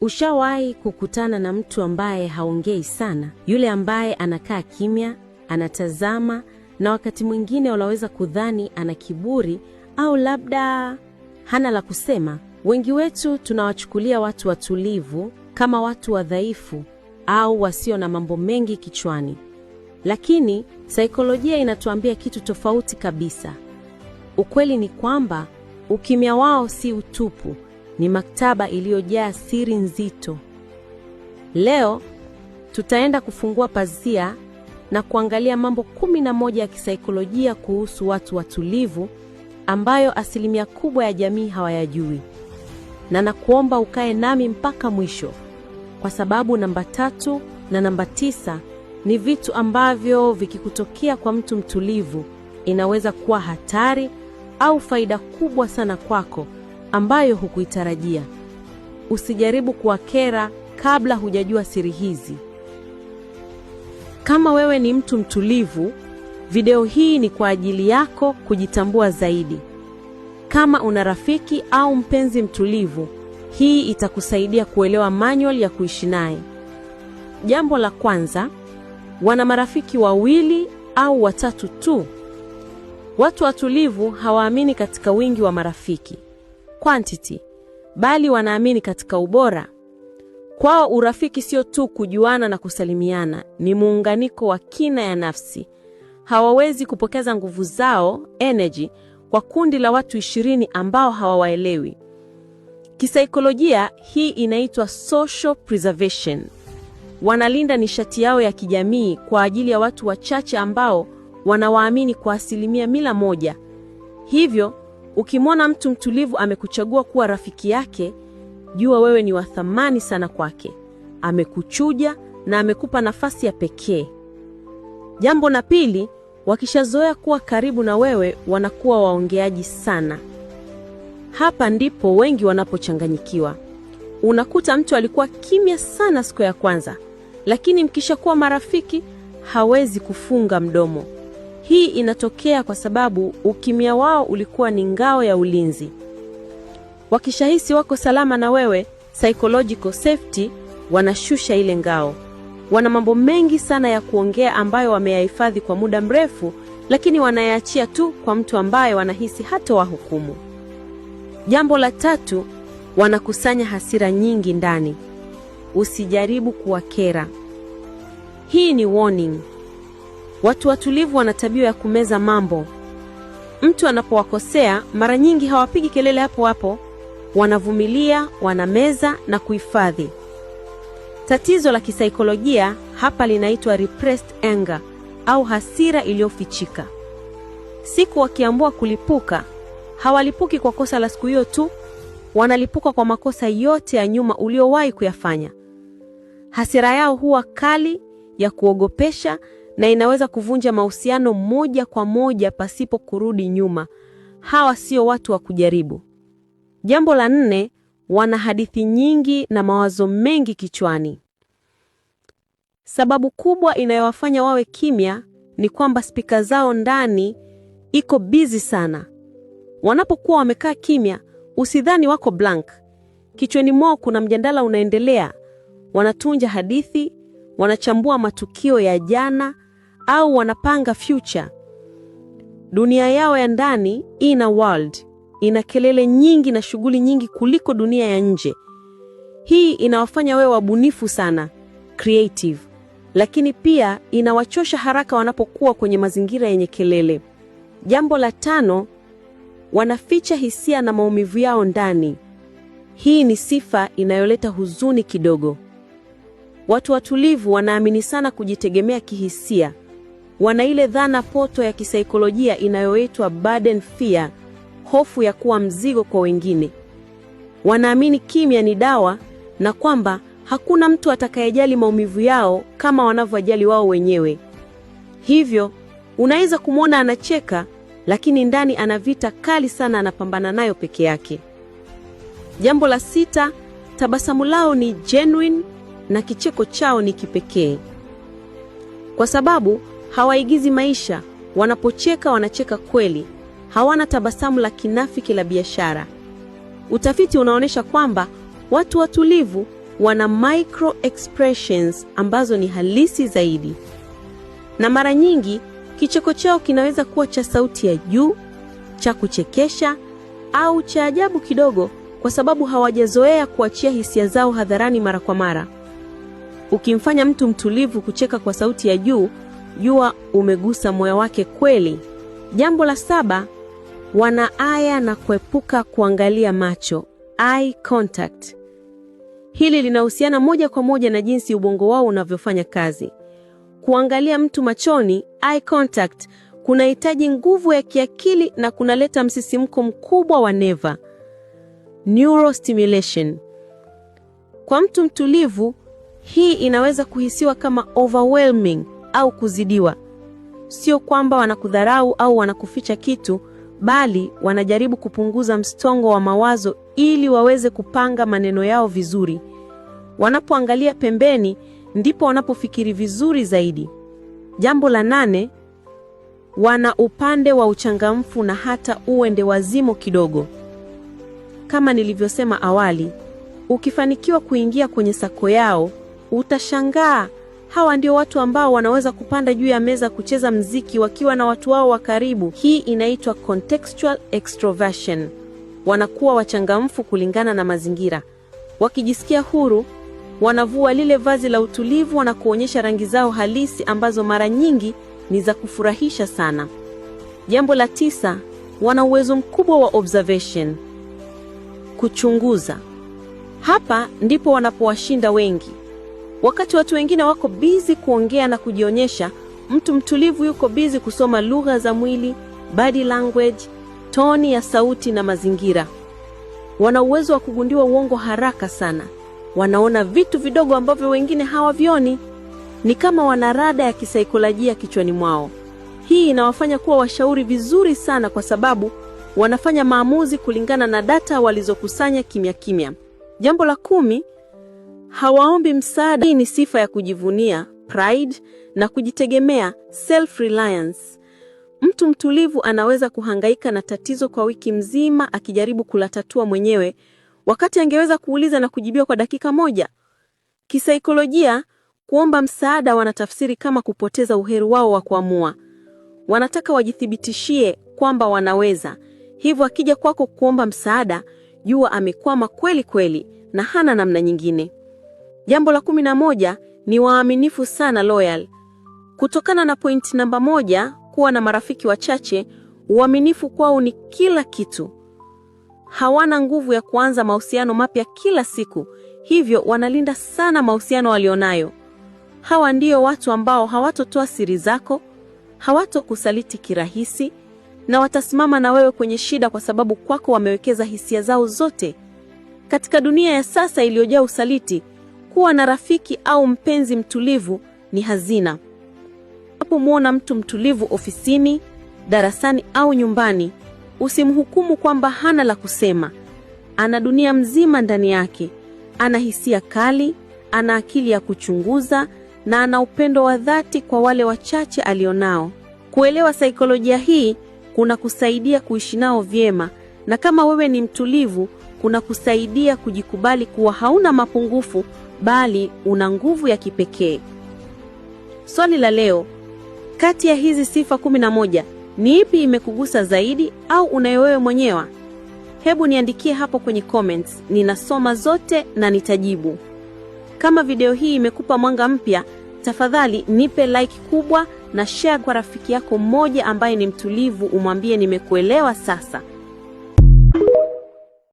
Ushawahi kukutana na mtu ambaye haongei sana? Yule ambaye anakaa kimya, anatazama, na wakati mwingine unaweza kudhani ana kiburi au labda hana la kusema. Wengi wetu tunawachukulia watu watulivu kama watu wadhaifu au wasio na mambo mengi kichwani. Lakini saikolojia inatuambia kitu tofauti kabisa. Ukweli ni kwamba ukimya wao si utupu, ni maktaba iliyojaa siri nzito. Leo tutaenda kufungua pazia na kuangalia mambo 11 ya kisaikolojia kuhusu watu watulivu ambayo asilimia kubwa ya jamii hawayajui. Na nakuomba ukae nami mpaka mwisho, kwa sababu namba 3 na namba 9 ni vitu ambavyo vikikutokea kwa mtu mtulivu inaweza kuwa hatari au faida kubwa sana kwako ambayo hukuitarajia. Usijaribu kuwakera kabla hujajua siri hizi. Kama wewe ni mtu mtulivu, video hii ni kwa ajili yako kujitambua zaidi. Kama una rafiki au mpenzi mtulivu, hii itakusaidia kuelewa manual ya kuishi naye. Jambo la kwanza, wana marafiki 2 au 3 tu. Watu watulivu hawaamini katika wingi wa marafiki, quantity, bali wanaamini katika ubora. Kwao urafiki sio tu kujuana na kusalimiana, ni muunganiko wa kina ya nafsi. Hawawezi kupokeza nguvu zao, energy, kwa kundi la watu 20 ambao hawawaelewi. Kisaikolojia hii inaitwa social preservation. Wanalinda nishati yao ya kijamii kwa ajili ya watu wachache ambao wanawaamini kwa 100%. Hivyo, ukimwona mtu mtulivu amekuchagua kuwa rafiki yake, jua wewe ni wa thamani sana kwake. Amekuchuja na amekupa nafasi ya pekee. Jambo la pili, wakishazoea kuwa karibu na wewe wanakuwa waongeaji sana. Hapa ndipo wengi wanapochanganyikiwa. Unakuta mtu alikuwa kimya sana siku ya kwanza, lakini mkishakuwa marafiki hawezi kufunga mdomo. Hii inatokea kwa sababu ukimya wao ulikuwa ni ngao ya ulinzi. Wakishahisi wako salama na wewe, psychological safety, wanashusha ile ngao. Wana mambo mengi sana ya kuongea ambayo wameyahifadhi kwa muda mrefu, lakini wanayaachia tu kwa mtu ambaye wanahisi hata wahukumu. Jambo la 3, wanakusanya hasira nyingi ndani. Usijaribu kuwakera. Hii ni warning. Watu watulivu wana tabia ya kumeza mambo. Mtu anapowakosea, mara nyingi hawapigi kelele hapo hapo, wanavumilia, wanameza na kuhifadhi. Tatizo la kisaikolojia hapa linaitwa repressed anger au hasira iliyofichika. Siku wakiamua kulipuka, hawalipuki kwa kosa la siku hiyo tu, wanalipuka kwa makosa yote ya nyuma uliowahi kuyafanya. Hasira yao huwa kali, ya kuogopesha, na inaweza kuvunja mahusiano moja kwa moja pasipo kurudi nyuma. Hawa sio watu wa kujaribu. Jambo la 4, wana hadithi nyingi na mawazo mengi kichwani. Sababu kubwa inayowafanya wawe kimya ni kwamba spika zao ndani iko busy sana. Wanapokuwa wamekaa kimya, usidhani wako blank. Kichwani mwao kuna mjadala unaendelea. Wanatunja hadithi, wanachambua matukio ya jana, au wanapanga future. Dunia yao ya ndani, inner world, ina kelele nyingi na shughuli nyingi kuliko dunia ya nje. Hii inawafanya wewe wabunifu sana, creative, lakini pia inawachosha haraka wanapokuwa kwenye mazingira yenye kelele. Jambo la 5, wanaficha hisia na maumivu yao ndani. Hii ni sifa inayoleta huzuni kidogo. Watu watulivu wanaamini sana kujitegemea kihisia. Wana ile dhana poto ya kisaikolojia inayoitwa burden fear, hofu ya kuwa mzigo kwa wengine. Wanaamini kimya ni dawa na kwamba hakuna mtu atakayejali maumivu yao kama wanavyojali wao wenyewe. Hivyo, unaweza kumwona anacheka, lakini ndani ana vita kali sana anapambana nayo peke yake. Jambo la 6, tabasamu lao ni genuine na kicheko chao ni kipekee. Kwa sababu hawaigizi maisha, wanapocheka wanacheka kweli. Hawana tabasamu la kinafiki la biashara. Utafiti unaonyesha kwamba watu watulivu wana micro expressions ambazo ni halisi zaidi. Na mara nyingi kicheko chao kinaweza kuwa cha sauti ya juu, cha kuchekesha au cha ajabu kidogo, kwa sababu hawajazoea kuachia hisia zao hadharani mara kwa mara. Ukimfanya mtu mtulivu kucheka kwa sauti ya juu, jua umegusa moyo wake kweli. Jambo la 7, wana aya na kuepuka kuangalia macho, eye contact. Hili linahusiana moja kwa moja na jinsi ubongo wao unavyofanya kazi. Kuangalia mtu machoni, eye contact, kunahitaji nguvu ya kiakili na kunaleta msisimko mkubwa wa neva, neurostimulation. Kwa mtu mtulivu, hii inaweza kuhisiwa kama overwhelming au kuzidiwa. Sio kwamba wanakudharau au wanakuficha kitu, bali wanajaribu kupunguza msongo wa mawazo ili waweze kupanga maneno yao vizuri. Wanapoangalia pembeni, ndipo wanapofikiri vizuri zaidi. Jambo la 8, wana upande wa uchangamfu na hata uende wazimu kidogo. Kama nilivyosema awali, ukifanikiwa kuingia kwenye sako yao, utashangaa. Hawa ndio watu ambao wanaweza kupanda juu ya meza kucheza mziki wakiwa na watu wao wa karibu. Hii inaitwa contextual extroversion. Wanakuwa wachangamfu kulingana na mazingira. Wakijisikia huru, wanavua lile vazi la utulivu na kuonyesha rangi zao halisi ambazo mara nyingi ni za kufurahisha sana. Jambo la 9, wana uwezo mkubwa wa observation, kuchunguza. Hapa ndipo wanapowashinda wengi. Wakati watu wengine wako busy kuongea na kujionyesha, mtu mtulivu yuko busy kusoma lugha za mwili, body language, toni ya sauti na mazingira. Wana uwezo wa kugundua uongo haraka sana. Wanaona vitu vidogo ambavyo wengine hawavioni. Ni kama wana rada ya kisaikolojia kichwani mwao. Hii inawafanya kuwa washauri vizuri sana kwa sababu wanafanya maamuzi kulingana na data walizokusanya kimya kimya. Jambo la 10, hawaombi msaada. Hii ni sifa ya kujivunia, pride, na kujitegemea, self-reliance. Mtu mtulivu anaweza kuhangaika na tatizo kwa wiki mzima akijaribu kulatatua mwenyewe, wakati angeweza kuuliza na kujibiwa kwa dakika moja. Kisaikolojia, kuomba msaada wanatafsiri kama kupoteza uhuru wao wa kuamua. Wanataka wajithibitishie kwamba wanaweza. Hivyo akija kwako kuomba msaada, jua amekwama kweli kweli na hana namna nyingine. Jambo la 11, ni waaminifu sana, loyal. Kutokana na point namba 1, kuwa na marafiki wachache, uaminifu kwao ni kila kitu. Hawana nguvu ya kuanza mahusiano mapya kila siku, hivyo wanalinda sana mahusiano walionayo. Hawa ndio watu ambao hawatotoa siri zako, hawatokusaliti kirahisi, na watasimama na wewe kwenye shida kwa sababu kwako wamewekeza hisia zao zote. Katika dunia ya sasa iliyojaa usaliti, kuwa na rafiki au mpenzi mtulivu ni hazina. Unapomwona mtu mtulivu ofisini, darasani au nyumbani, usimhukumu kwamba hana la kusema. Ana dunia mzima ndani yake. Ana hisia kali, ana akili ya kuchunguza, na ana upendo wa dhati kwa wale wachache alionao. Kuelewa saikolojia hii kuna kusaidia kuishi nao vyema, na kama wewe ni mtulivu, kuna kusaidia kujikubali kuwa hauna mapungufu, bali una nguvu ya kipekee. Swali la leo, kati ya hizi sifa 11, ni ipi imekugusa zaidi au unayo wewe mwenyewe? Hebu niandikie hapo kwenye comments, ninasoma zote na nitajibu. Kama video hii imekupa mwanga mpya, tafadhali nipe like kubwa na share kwa rafiki yako mmoja ambaye ni mtulivu, umwambie nimekuelewa sasa.